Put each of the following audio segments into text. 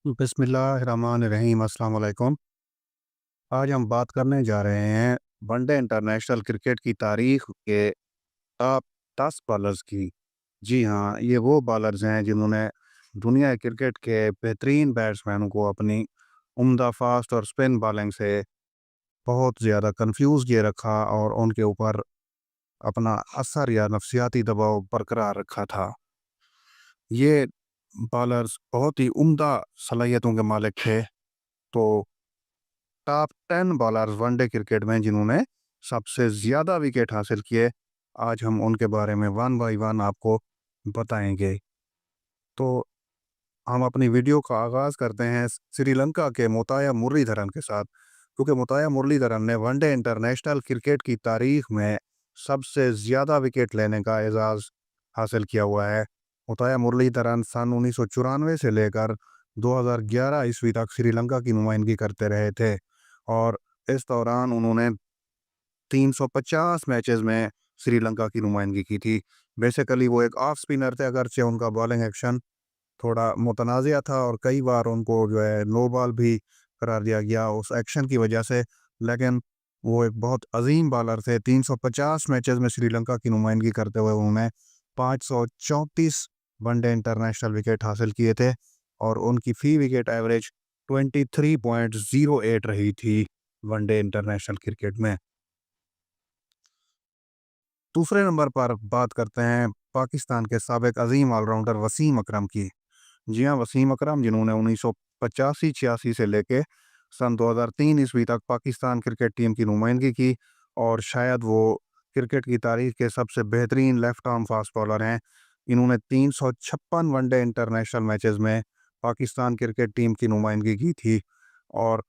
बिस्मिल्लाहिर्रहमानिर्रहीम, अस्सलाम वालेकुम। आज हम बात करने जा रहे हैं वनडे इंटरनेशनल क्रिकेट की तारीख के टॉप 10 बॉलर्स की। जी हाँ, ये वो बॉलर्स हैं जिन्होंने दुनिया क्रिकेट के बेहतरीन बैट्समैनों को अपनी उम्दा फास्ट और स्पिन बॉलिंग से बहुत ज़्यादा कंफ्यूज किए रखा और उनके ऊपर अपना असर या नफसियाती दबाव बरकरार रखा था। ये बॉलर्स बहुत ही उम्दा सलाहियतों के मालिक थे। तो टॉप 10 बॉलर्स वनडे क्रिकेट में जिन्होंने सबसे ज़्यादा विकेट हासिल किए, आज हम उनके बारे में वन बाय वन आपको बताएंगे। तो हम अपनी वीडियो का आगाज़ करते हैं श्रीलंका के मुताया मुरलीधरन के साथ, क्योंकि मुताया मुरलीधरन ने वनडे इंटरनेशनल क्रिकेट की तारीख में सबसे ज़्यादा विकेट लेने का एजाज़ हासिल किया हुआ है। मुताया मुरलीधरन सन 1994 से लेकर 2011 ईस्वी तक श्रीलंका की नुमाइंदगी करते रहे थे और इस दौरान उन्होंने 350 मैचेस में श्रीलंका की नुमाइंदगी की थी। बेसिकली वो एक ऑफ स्पिनर थे, अगरचे उनका बॉलिंग एक्शन थोड़ा मुतनाज़िया था और कई बार उनको जो है नो बॉल भी करार दिया गया उस एक्शन की वजह से। लेकिन वो एक बहुत अजीम बॉलर थे। 350 मैचेस में श्रीलंका की नुमाइंदगी करते हुए उन्होंने 534 वनडे इंटरनेशनल विकेट हासिल किए थे और उनकी फी विकेट एवरेज 23.08 रही थी वनडे इंटरनेशनल क्रिकेट में। दूसरे नंबर पर बात करते हैं पाकिस्तान के साबिक अजीम ऑलराउंडर वसीम अकरम की। जी हाँ, वसीम अकरम जिन्होंने 1985-86 से लेके सन 2003 ईस्वी तक पाकिस्तान क्रिकेट टीम की नुमाइंदगी की और शायद वो क्रिकेट की तारीख के सबसे बेहतरीन लेफ्ट आर्म फास्ट बॉलर हैं। इन्होंने 356 वनडे इंटरनेशनल मैचेस में पाकिस्तान क्रिकेट टीम की नुमाइंदगी की थी और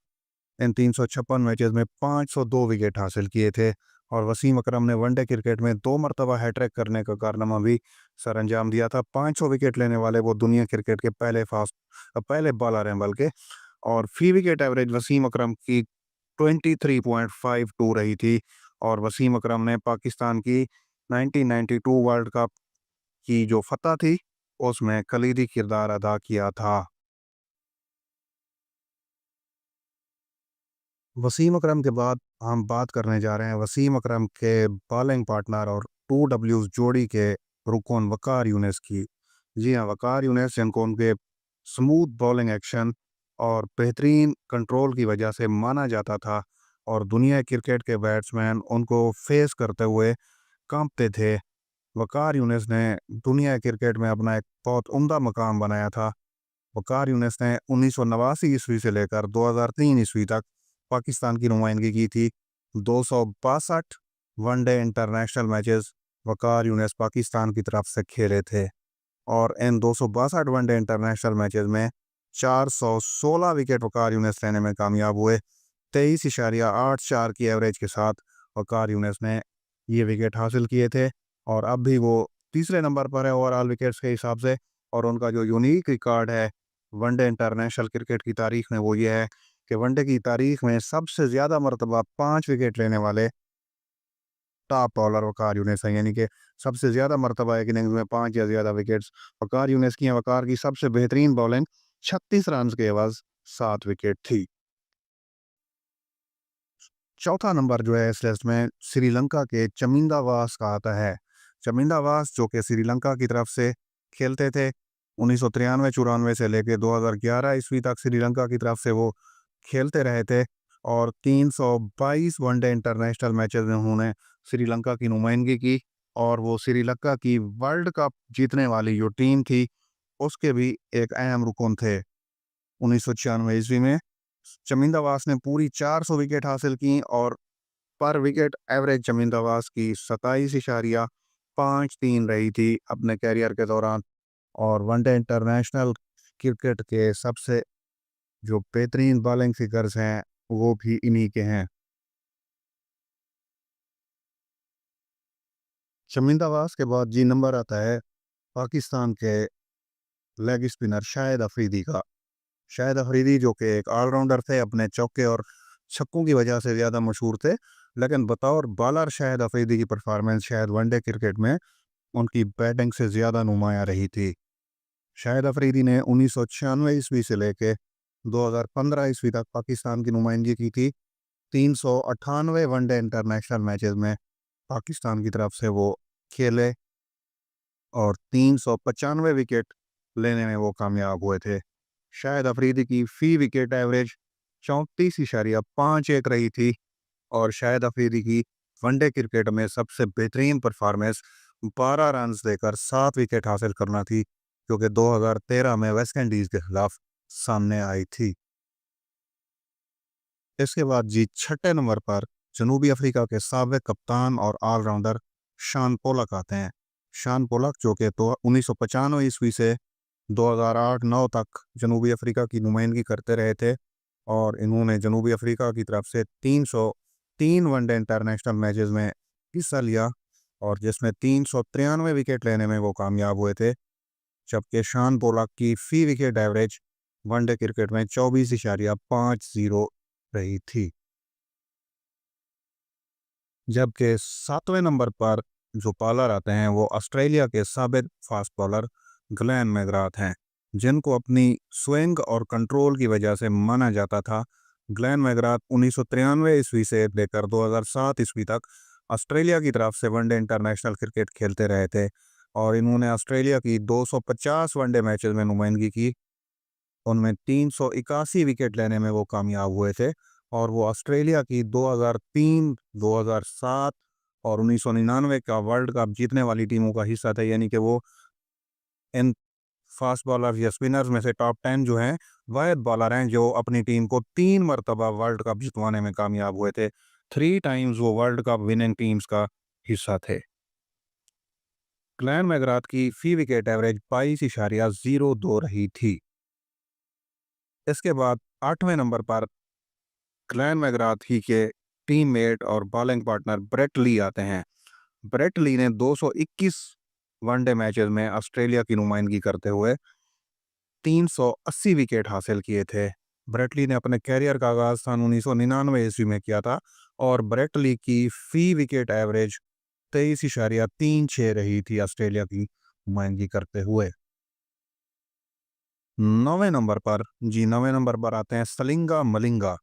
इन 356 मैचेस में 502 विकेट हासिल किए थे। और वसीम अकरम ने वनडे क्रिकेट में 2 मरतबा हैट्रिक करने का कारनामा भी सर अंजाम दिया था। 500 विकेट लेने वाले वो दुनिया क्रिकेट के पहले बॉलर हैं बल्कि। और फी विकेट एवरेज वसीम अकरम की 23.52 रही थी और वसीम अकरम ने पाकिस्तान की 1992 वर्ल्ड कप की जो फतह थी उसमें कलीदी किरदार अदा किया था। वसीम अकरम के बाद हम बात करने जा रहे हैं वसीम अकरम के बॉलिंग पार्टनर और टू डब्ल्यूज जोड़ी के रुकन वकार यूनिस की। जी हाँ, वकार यूनिस जिनको उनके स्मूथ बॉलिंग एक्शन और बेहतरीन कंट्रोल की वजह से माना जाता था और दुनिया क्रिकेट के बैट्समैन उनको फेस करते हुए कांपते थे। वकार यूनिस ने दुनिया क्रिकेट में अपना एक बहुत उम्दा मकाम बनाया था। वकार यूनिस ने 1989 ईस्वी से लेकर 2003 ईस्वी तक पाकिस्तान की नुमाइंदगी की थी। 262 one day international matches Waqar Younis Pakistan की तरफ से खेले थे और इन 262 वनडे इंटरनेशनल मैचेस में 416 विकेट वकार यूनिस लेने में कामयाब हुए। 23.84 की एवरेज के साथ वकार यूनिस ने ये विकेट हासिल किए थे और अब भी वो तीसरे नंबर पर है ओवरऑल विकेट्स के हिसाब से। और उनका जो यूनिक रिकॉर्ड है वनडे इंटरनेशनल क्रिकेट की तारीख में वो ये है कि वनडे की तारीख में सबसे ज़्यादा मरतबा 5 विकेट लेने वाले टॉप बॉलर वकार यूनिस हैं। यानी कि सबसे ज़्यादा मरतबा एक इनिंग्स में 5 या ज़्यादा विकेट्स वकार यूनिस की हैं। वकार की सबसे बेहतरीन बॉलिंग 36 रन के एवज 7 विकेट थी। चौथा नंबर जो है इस लिस्ट में श्रीलंका के चमिंदा वास का आता है। चमिंदा वास जो कि श्रीलंका की तरफ से खेलते थे 1993-94 से लेकर 2011 ईस्वी तक श्रीलंका की तरफ से वो खेलते रहे थे और 322 वनडे इंटरनेशनल मैचेस में उन्होंने श्रीलंका की नुमाइंदगी की और वो श्रीलंका की वर्ल्ड कप जीतने वाली जो टीम थी उसके भी एक अहम रुकन थे। 1996 ईस्वी में चमिंदावास ने पूरी 400 विकेट हासिल की और पर विकेट एवरेज चमिंदावास की 27.53 रही थी अपने कैरियर के दौरान। और वनडे इंटरनेशनल क्रिकेट के सबसे जो बेहतरीन बॉलिंग फिगर्स हैं वो भी इन्हीं के हैं। चमिंदावास के बाद जी नंबर आता है पाकिस्तान के लेग स्पिनर शाहिद अफरीदी का। शाहिद अफरीदी जो कि एक ऑलराउंडर थे, अपने चौके और छक्कों की वजह से ज़्यादा मशहूर थे, लेकिन बतौर बॉलर शाहिद अफरीदी की परफॉर्मेंस शायद वनडे क्रिकेट में उनकी बैटिंग से ज़्यादा नुमायाँ रही थी। शाहिद अफरीदी ने 1996 ईस्वी से लेके 2015 ईस्वी तक पाकिस्तान की नुमाइंदगी की थी। 398 वनडे इंटरनेशनल मैचेस में पाकिस्तान की तरफ से वो खेले और 395 विकेट लेने में वो कामयाब हुए थे। शाहिद अफरीदी की फी विकेट एवरेज 34.51 रही थी और शाहिद अफरीदी की वनडे क्रिकेट में सबसे बेहतरीन परफॉर्मेंस 12 रन देकर 7 विकेट हासिल करना थी, जो कि 2013 में वेस्ट इंडीज के खिलाफ सामने आई थी। इसके बाद जी छठे नंबर पर जनूबी अफ्रीका के साबिक कप्तान और ऑलराउंडर शान पोलक आते हैं। शान पोलक जो कि तो 1995 ईस्वी से 2008-9 तक जनूबी अफ्रीका की नुमाइंदगी करते रहे थे और इन्होंने जनूबी अफ्रीका की तरफ से 303 वनडे इंटरनेशनल मैचेस में हिस्सा लिया और जिसमें 393 विकेट लेने में वो कामयाब हुए थे, जबकि शान पोलक की फी विकेट एवरेज वनडे क्रिकेट में 24.50 रही थी। जबकि 7वें नंबर पर जो बॉलर आते हैं वो ऑस्ट्रेलिया के साबिक फास्ट बॉलर ग्लेन मैकग्राथ हैं, जिनको अपनी स्विंग और कंट्रोल की वजह से माना जाता था। ग्लेन मैकग्राथ 1993 ईस्वी से लेकर 2007 ईस्वी तक ऑस्ट्रेलिया की तरफ से वनडे इंटरनेशनल क्रिकेट खेलते रहे थे और इन्होंने ऑस्ट्रेलिया की 250 वनडे मैचेस में नुमाइंदगी की। उनमें 381 विकेट लेने में वो कामयाब हुए थे और वो ऑस्ट्रेलिया की 2003, 2007 और 1999 का वर्ल्ड कप जीतने वाली टीमों का हिस्सा थे, यानी कि वो इन फास्ट बॉलर या स्पिनर्स में से टॉप 10 जो हैं वाहिद बॉलर हैं जो अपनी टीम को 3 मरतबा वर्ल्ड कप जितवाने में कामयाब हुए थे। 3 टाइम्स वो वर्ल्ड कप विनिंग टीम्स का हिस्सा थे। ग्लेन मैकग्राथ की फी विकेट एवरेज 22.02 रही थी। इसके बाद 8वें नंबर पर ग्लेन मैकग्राथ ही के टीममेट और बॉलिंग पार्टनर ब्रेट ली आते हैं। ब्रेट ली ने 221 वनडे मैचेस में ऑस्ट्रेलिया की नुमाइंदगी करते हुए 380 विकेट हासिल किए थे। ब्रेट ली ने अपने कैरियर का आगाज सन 1999 ईस्वी में किया था और ब्रेट ली की फी विकेट एवरेज 23.36 रही थी ऑस्ट्रेलिया की नुमाइंदगी करते हुए। 9वें नंबर पर आते हैं सलिंगा मलिंगा,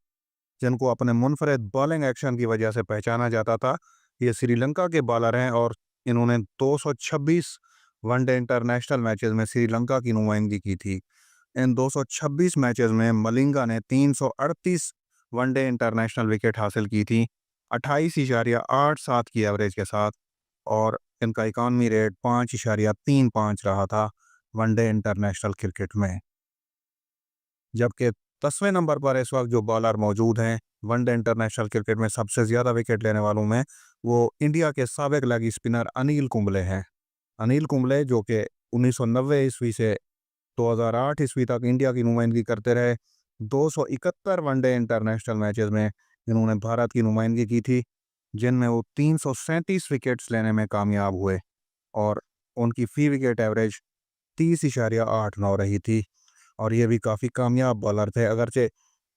जिनको अपने मुनफरद बॉलिंग एक्शन की वजह से पहचाना जाता था। ये श्रीलंका के बॉलर हैं और इन्होंने 226 वनडे इंटरनेशनल मैचेस में श्रीलंका की नुमाइंदगी की थी। इन 226 मैचेस में मलिंगा ने 338 वनडे इंटरनेशनल विकेट हासिल की थी 28.87 की एवरेज के साथ और इनका इकॉनमी रेट 5.35 रहा था वनडे इंटरनेशनल क्रिकेट में। जबकि 10वें नंबर पर इस वक्त जो बॉलर मौजूद हैं वनडे इंटरनेशनल क्रिकेट में सबसे ज़्यादा विकेट लेने वालों में, वो इंडिया के साबिक लेग स्पिनर अनिल कुंबले हैं। अनिल कुंबले जो कि 1990 ईस्वी से 2008 ईस्वी तक इंडिया की नुमाइंदगी करते रहे। 271 वनडे इंटरनेशनल मैचेस में इन्होंने भारत की नुमाइंदगी की थी, जिनमें वो 337 विकेट्स लेने में कामयाब हुए और उनकी फी विकेट एवरेज 30.89 रही थी और ये भी काफ़ी कामयाब बॉलर थे। अगरचे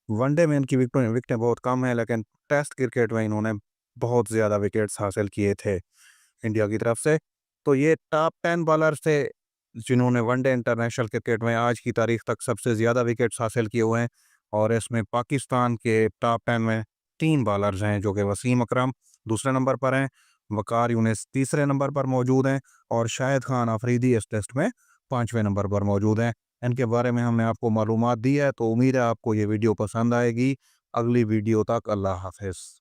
वनडे में इनकी विकेटें बहुत कम है, लेकिन टेस्ट क्रिकेट में इन्होंने बहुत ज़्यादा विकेट्स हासिल किए थे इंडिया की तरफ से। तो ये टॉप 10 बॉलर्स थे जिन्होंने वनडे इंटरनेशनल क्रिकेट में आज की तारीख तक सबसे ज़्यादा विकेट्स हासिल किए हुए हैं और इसमें पाकिस्तान के टॉप 10 में 3 बॉलर्स हैं, जो कि वसीम अकरम दूसरे नंबर पर हैं, वकार यूनिस तीसरे नंबर पर मौजूद हैं और शाहिद खान अफरीदी इस टेस्ट में 5वें नंबर पर मौजूद हैं। इनके बारे में हमने आपको मालूमात दी है, तो उम्मीद है आपको ये वीडियो पसंद आएगी। अगली वीडियो तक अल्लाह हाफिज़।